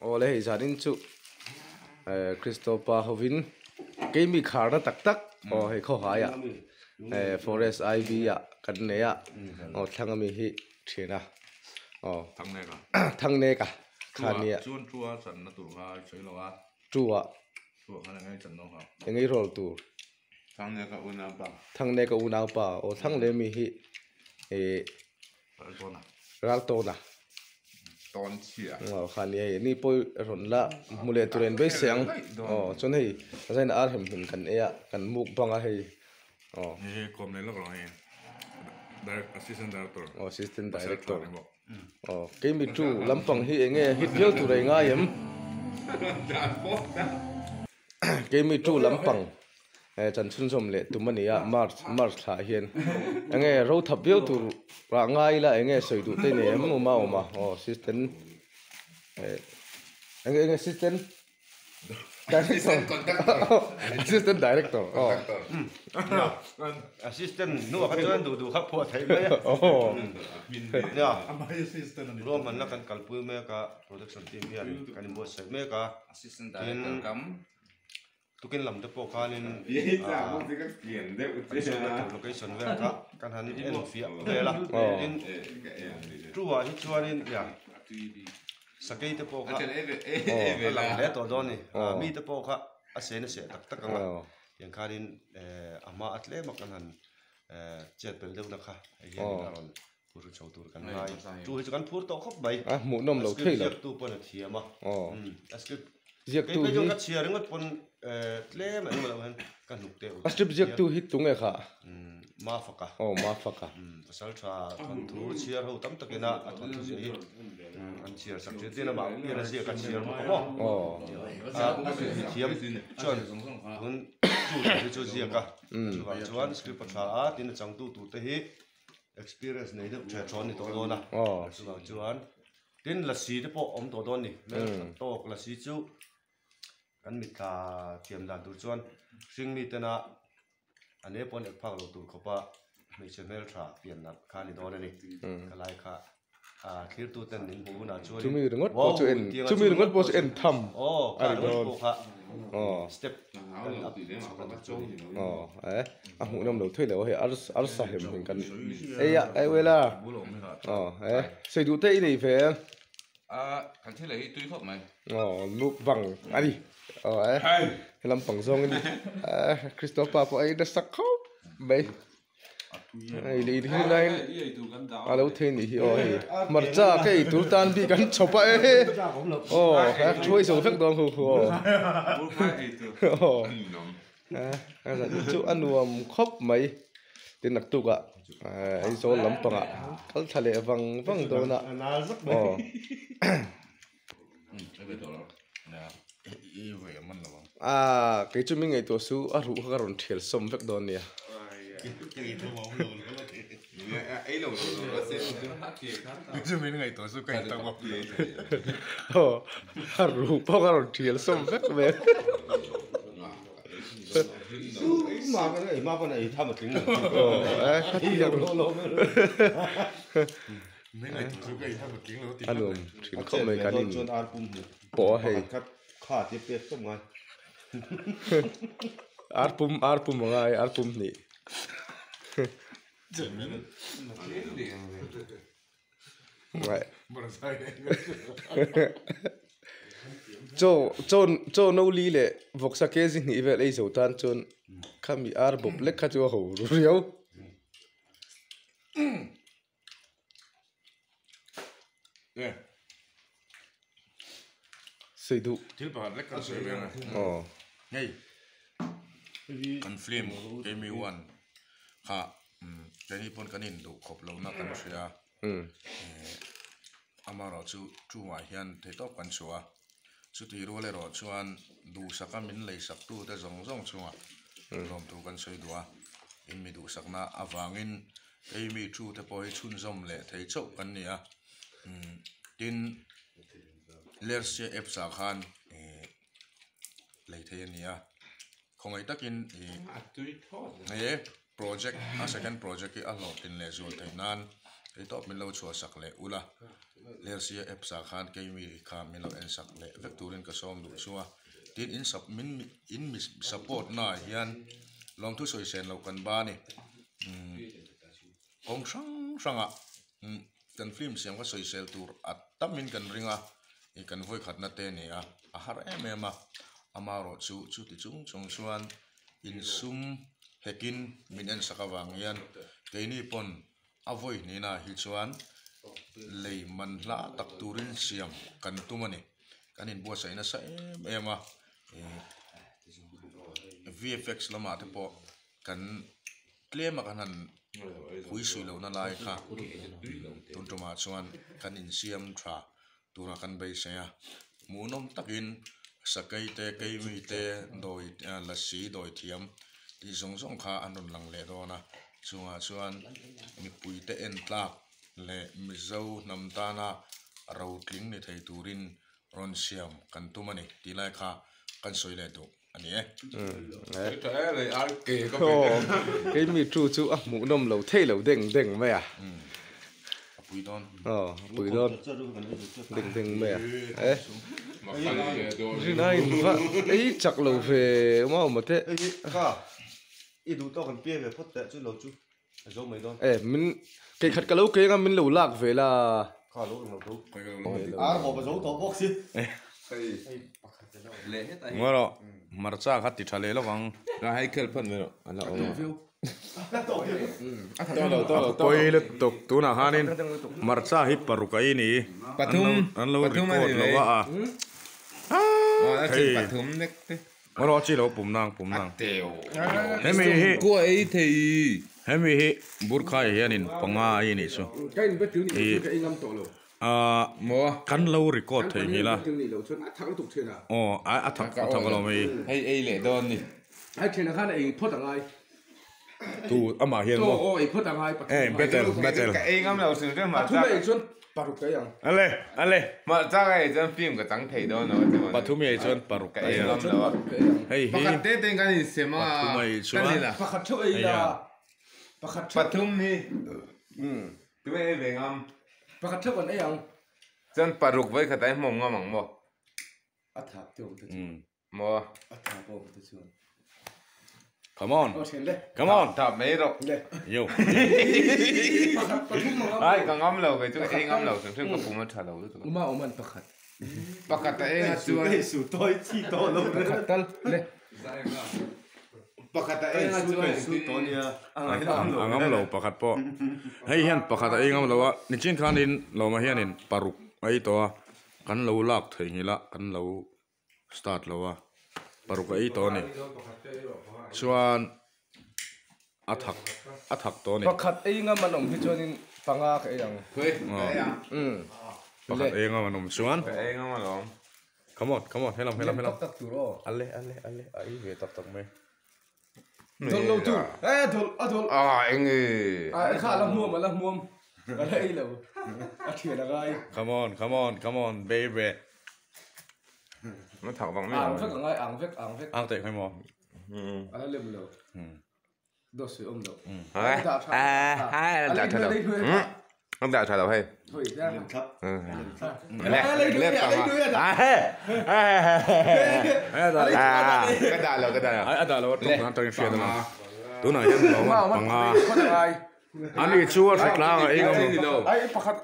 ole hi zanin chu Christopher Hovin ke mi khar tak tak o he kho haya forest ivy ya kan ne ya o thangami hi thina o thang ne ka khania chuan chua chan na tur ha chei lo a chua khana ngai chan no ha engai rol tur thang ne ka una pa o thang le mi hi e ral to na ton chia khania ni poi ron la mule turen be siang o chon hei zain ar hem hin kan e kan muk banga hei o he kom ne lo lo he assistant director o ke mi tu lampang hi enge hit yo tu rei nga yem ke mi tu lampang chan chun som le tumania march tha hian enge ro thap yo tu ra ngai la enge soi du te ne ma o assistant enge assistant assistant director assistant nu ka chuan du khap pho thai mai ya ro man la kan kalpu me ka production team hian kan bo se me ka assistant director kam tukin lam te po khalin location ver ka kan han en fia vela in truwa hi chuanin ya sakai te po ka lang le to doni mi te po ka asena se tak tak anga yang kharin ama atle makan han chet pel deu na kha hian aron puru chautur kan mai tu hi kan phur to khop bai mu nom lo thei lo tu pon thiama askrip ziak tu hi ka chia ringot pon tle ma ngala han kan nuk te askrip ziak tu hi tunge kha ma faka pasal tha kan thu chia ho tam takena athon thu hi an chia sak che te na ma ira sia ka chia mo ko thiam chon hun chu zia ka chuan script patha a tin chang tu te hi experience nei de che chon ni to do na chuan tin la si te po om to do ni tok la si chu kan mi tha thiam dan tur chuan sing mi te na ane pon ek phak lo tur khopa mi channel tha pian na kha ni do ni kalai kha clear tu ten ning bu na chuan chumi ringot po chu en tham ka ro po kha step mu nom lo thei lo he ar sa hem hin kan ya ai wela sei du te nei fe kan thei lai tui khop mai lu wang ani lam pang zong ni Christopher po ai da sak khop bai ai li hi lain alo the ni hi oi marcha kai tur tan bi kan chopa ha choi so phek dong hu chu anuam khop mai tin nak tu ga ai so lam panga kal thale wang do na cái chú mình ngày tuổi số ở rủ các con thiệt sum phép đòn nè chú mình ngày tuổi số cái tao bọc ở rủ bao các con thiệt sum phép về mà cái này tham một tiếng anh luôn chuyện không mấy cái này bỏ hay khá tiếp biệt không ngay arpum ngai arpum ni right cho no li le voksa ke zin ni vel ei zo tan chon khami ar bob le kha chu ho riau sei du til pa le kan sei me ngay kan film game one ha cái này pon kanin du khop lo na kan sia amaro chu wa hian thei top kan chua chu ti ro le ro chuan du saka min lei sak tu te zong chunga rom tu kan sei duwa in mi du sakna awangin ei mi thu te poi chun zom le thei chau kan nia tin lerse app sa khan lei thei ania khongai takin project a second project ki a lot tin le zul thei nan ei top min lo chua sak le ula ler sia app sa khan ke mi kha mi lo en sak le vek turin ka som du chuwa tin in sub min in mi support na hian long thu soi sen lo kan ba ni ong sang kan film siam ka soi sel tur atamin kan ringa i kan voi khat na te ni a har em amaro chu ti chung chuan in sum hekin min en sakawang yan keini pon avoi ni na hi chuan lei man la tak turin siam kan tumani kan in bo sai na sa em VFX lama te po kan claim kan han hui sui lo na lai kha tun tuma chuan kan in siam tha tura kan bei saya munom takin sakai te kai mi te doi la si doi thiam ti zong kha anon lang le do na chuan mi pui te en tlak le mi zo nam ta na ro tling ni thei turin ron siam kan tumani ti lai kha kan soi le do ani cái mi chu mu nom lo thei lo deng mai à pui don deng mai à cái này ấy chắc lo về mà thế ít đủ to còn bia về phốt tệ chút lâu chút dấu mấy đón mình cái khát cái lâu cái mình lâu lạc về là khó lâu lâu lâu bỏ vào dấu to bóc xí ngồi đó marcha khát thịt thale lo vang ra hay khel phan me ala o poi le tok tu na hanin marcha hi parukai ni pathum an lo record lo wa pathum nek te ngoro chi lo pum nang teo hemi hi ko ei thei hemi hi burkha hianin panga ai ni chu cái này biết cái anh ngâm tổ rồi mo kan lo record thei ni la thằng tục thế nào thak lo mai ei le don ni ai thế nào khăn này phốt thằng ai tu ama hian mo ôi phốt thằng ai betel ka ei ngam lo su de ma thu này xuân bảo cái gì ale ma cha ai jan film ka tang thei do no pathumi ai chon paruk ka ei ngam lo hei hi pakat te ten kan sema pathumai chuan phát khát thôi là pathum ni tu ei ve ngam phát khát thôi còn ấy không jan paruk vai khatai mom ngamang mo tháp tiêu một mo tháp bộ một chút come on come on thap me ro yo ai ka ngam lo ve chu ei ngam lo su ka pum tha lo tu mà ông anh phát khát pakat te nga chu sủ tôi chi to lâu phát khát tal lên pakhat ta ei su to nia angam lo pakhat po hei hian pakhat ei ngam lo wa ni chin khan in lo ma hian in paruk ai to kan lo lak thei ngila kan lo start lo wa paruk ai to ni chuan athak to ni phát khát ấy ngâm mà ông hi cho nên panga cái gì hoi pakhat ei ngam nom chuan ei ngam lo come on helam tắc tu rồi alle ai ve tak me thol lâu tu thol anh ai khá là muôm cái đấy là thiệt là gai come on baby nó thẳng bằng mấy ảng vết ang te khai mo anh lên một đồ sưởi ôm đồ hai đã thay đầu ông đã thay đầu hay thôi ra lên cái đà rồi ai ada lo to na to fiat na tu na hian lo ma panga ani chu a thla nga ei ngam ai pakhat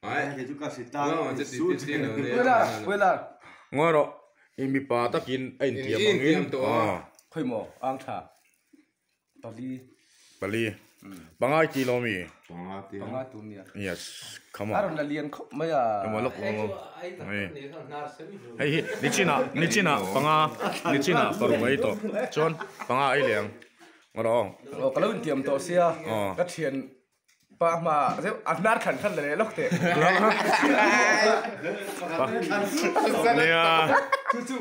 ai cái chú ca sĩ ta su quên là ngoro imi pa takin ein tiam angin khoi mo ang tha pali bangai kilomi panga tu nia yes come on aron la lian khop mai à mo lok lo hei ni china panga ni china paru mai to chon panga ai liang ngoro kalau tiam to sia ka thian pa ma se anat khan le lok te nia chu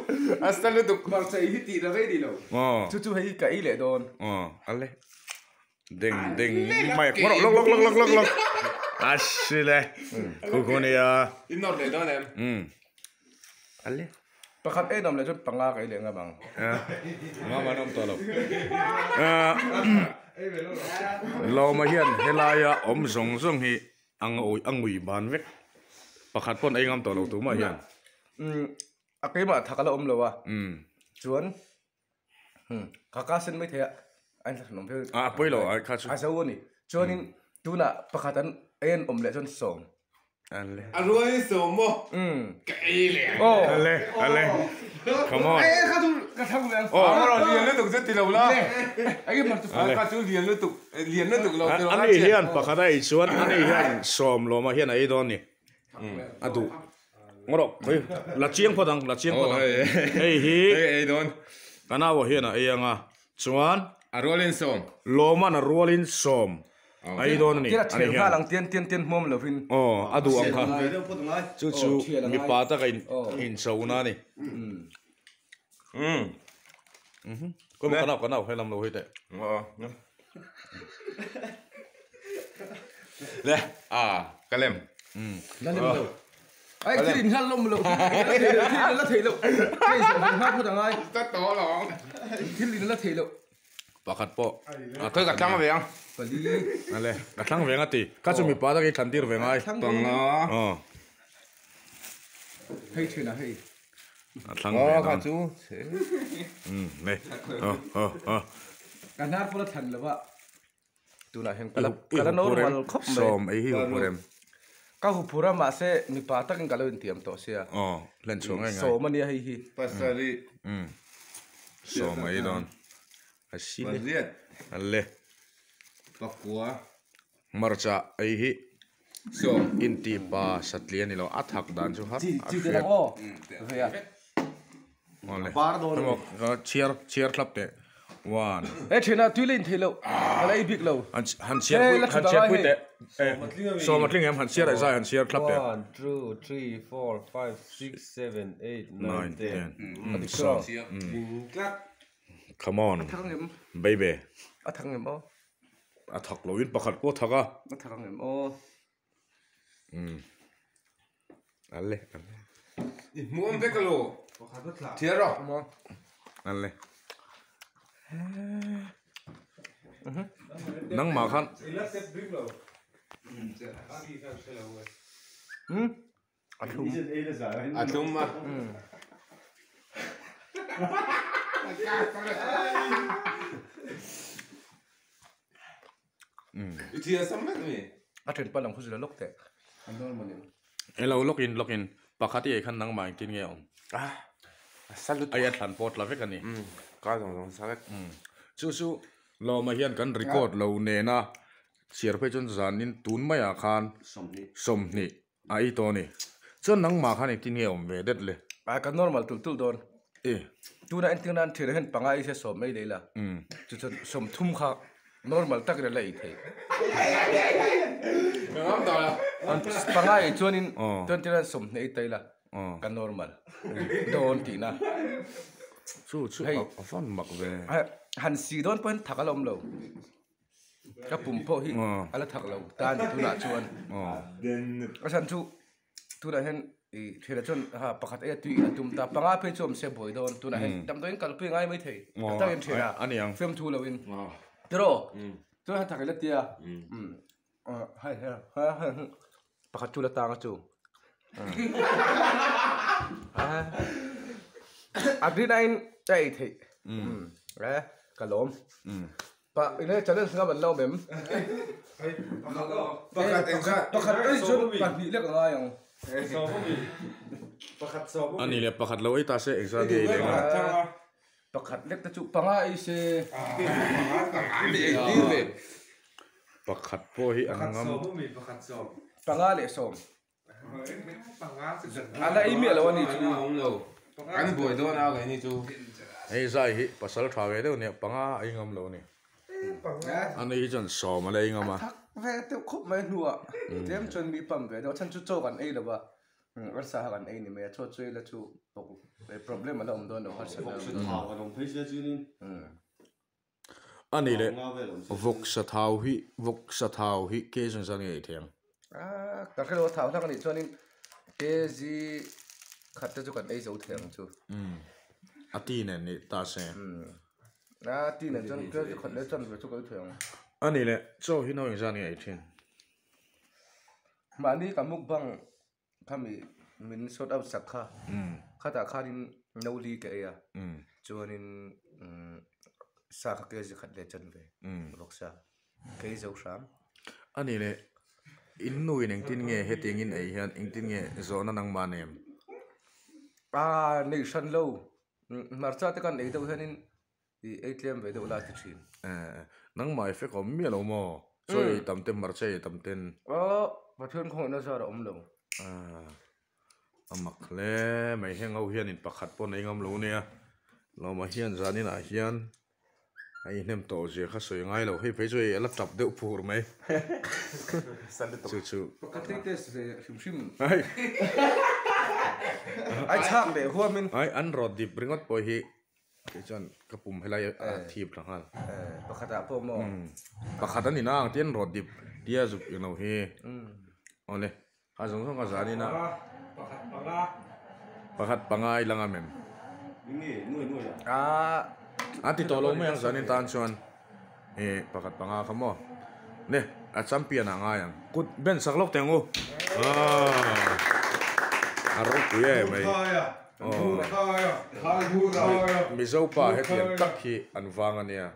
asal tu mar sai hi ti ra gai di lo chu hei ka i le don alle ding mai lok asile kukunia inor le don em alle pakhat e nom le chu panga ka i le nga bang nga manom to lo ma hian helaya om zong hi ang ui ban vek ประคัดพ่นไอ้งามตัวเราตัวมาเฮียนอักเกมาทักละเลยวะชวนข้าเส้นไม่เทะอันขนมเพื่อปุ้ยเหรอข้าชวนนี่ชวนนี่ตัวน่ะประคัดเอ็นเลยจนส่งอันเลยรวยสมบ่ไก่เลยอันเลย come on ข้าจูกระทั่งเรื่องเราเรียนเรื่องตุกเสร็จทีเราละไอ้มันข้าจูเรียนเรื่องตุกเราอันนี้เฮียนประคัดไอ้ชวนอันนี้เฮียนสมโลมาเฮียนไอ้ดอนนี่อะดูงรกเฮ้ยละเชียงพอดังเฮ้ยไอ้ดอนกันเอาเฮียนไอ้ยังอ่ะชวนรัวลินสมโลมันรัวลินสมไอ้ดอนนี่อันนี้ข้าหลังเตียนมุมเลยฟินอะดูอังค่ะจู่มีปาตะกันอินโซน่านี่ก็มันกันเอาให้ลำเราให้แต่เลยกันเล่มนั่นเล่มเลยไอ้ที่ดินข้าล้มเลยที่ดินละเทเลยที่ดินข้าพูดยังไงจะโตหรอที่ดินละเทเลยปากขัดโปเธอกระชังเวียงนั่นแหละกระชังเวียงอ่ะตีข้าจะมีปาตะกันทันทีเวียงไงปังเนาะให้ชื่อนะให้ข้าจูเนี่ยการนัดพลัดทันหรือว่าตัวไหนเห็นกันโน้ตมันครบเลยสมไอ้หิวพูดเองก็หุบพูดมาเสมีปาตักกันเลยเตรียมตัวเสียเล่นช่วงไงสมันเนี่ยให้ฮีภาษาลีสมไอ้ดอนอาชีพอันเล่ปักกัวมาร์จ้าไอ้ฮีสมอินทีป้าสัตเลียนี่เราอัดหักดันชูฮัทจีเด็กโอ้เฮียอะไรก็เชียร์คลับเตะวันเช่นน่ะทุเรศที่เราอะไรบิ๊กเราหันเชียร์คุยเตะสมัครลิงหันเชียร์อะไรหันเชียร์คลับเตะ 1 2 3 4 5 6 7 8 9 10สองcome on baby ทังเงิมโอ้ทักเราอินประคัดกูทักอ่ะทังเงิมโอ้อันเล่มุมเบกโลเทียร์หรออันเล่นั่งมาขันอาทุ่มมาที่จะสมัครมั้ยอาถึงปลังคุยแล้วล็อกแต่อันนั้นมันเนี่ยเราล็อกอินปกติไอ้ขันนั่งมากินเงี้ยไอ้ทันปอดลาเวกันนี่ก็ต้องสักสู้เรามาเฮียนกันรีคอร์ดเราเนน่ะเสียร์ไปจนจานนินตุนไม่อาคารสมนี่ไอ้ตัวนี่จนนั่งมาขันอีกทีเงี้ยเวเด็ดเลยกัน normal ตุลโดนตัวนั้นที่นั่นที่เห็นปังไอ้เสียสมไม่ได้ละจุดสมทุ่มค่ะ normal ตักเลยเลยทีปังไอ้จวนนี้จนที่นั่นสมไม่ได้ละกัน normal โดนทีน่ะสู้ให้ฟันหมักเว้ยหันสีโดนเพิ่นถักอารมณ์เรากับปุ่มพ่อฮิอะไรถักเราตาตุน่ะชวนก็ฉันทุน่ะเห็นเทเลชนประคัดตุยตุ่มตาปังอาเพชมเซบอยโดนทุน่ะเห็นดำตัวเองกัลปีง่ายไม่เทตั้งยังเทระอันนี้ยังเฟรมทูเราวินเดี๋ยวตัวหันถักเลยเตียให้ประคัดทุละตางจูอักดีนายใจเทกะลมปะอินเนจันทร์สงบเราเบ็มประคัดไอ้ชนปัดผีเล็กอะไรอย่างอันนี้เลยประคัดเราไอ้ตาเสเอ็กซ์ดีเลยนะประคัดเล็กตะจุปังไอ้เสประคัดโพหิอังงามปังไอ้เล็กสมอะไรอีเมลวันนี้จูอันบ่อยโดนเอาไงนี่จูไอ้ใจฮิภาษาทาวเวเดอร์เนี่ยปังอาไอ้งามเราเนี่ยอันนี้จนสอบมาเลยงามอ่ะเวทีครบไม่หัวเตรียมจนมีปั๊มเวทีฉันจู่โจกันไอ้หรือว่ารักษากันไอ้นี่ไม่ช่วยช่วยแล้วจู่ตกเป็นปัญหามันเราไม่โดนเราหัดสถากันพิเศษจีนี่อันนี้เลยวุกสถาวฮิเกจสังเกตเถียงแต่แค่เราถามทางนี้จนนี่เกจีขัดจะจู่กันไอ้เจ้าเถียงจู่อาตีเนี่ยนี่ตาเซ่ตีเนี่ยจนก็จะขัดเล่นจนไปจู่กันเถียงอันนี้เลยโจ้ที่น้องยังสังเกตเถียงมานี่กับมุกบัง kami min sort out sakha khata khanin noli ke ya chuanin sa kha ke ji khat le chan ve roksa ke zo sham ani le in nui neng tin nge heting in ei hian ing tin nge zona nang manem nei san lo marcha te kan ei do hianin i atm ve do la ti thin nang mai fe ko mi lo mo soi tamte marcha tamten pathun khong na sa ra om lo amak le mai heng au hian in pakhat pon ei ngam lo nia lo ma hian zanin a hian ai nem to je kha soi ngai lo hei pe joi laptop de phur mai chu pakati tes ve shim ai chak le huamin ai an rod dip ringot po hi ke chan kapum helai thip thang hal pakhata po mo pakhata ni nang tien rod dip dia zup you know he ole ha jong jong ka zani na pakhat pangai langa mem ati tolo mo yang zanin tan chuan pakhat panga khamo ne a champion anga yang kut ben saklok tengu aro ku ye mai mi zo pa hetian tak hi an wanga nia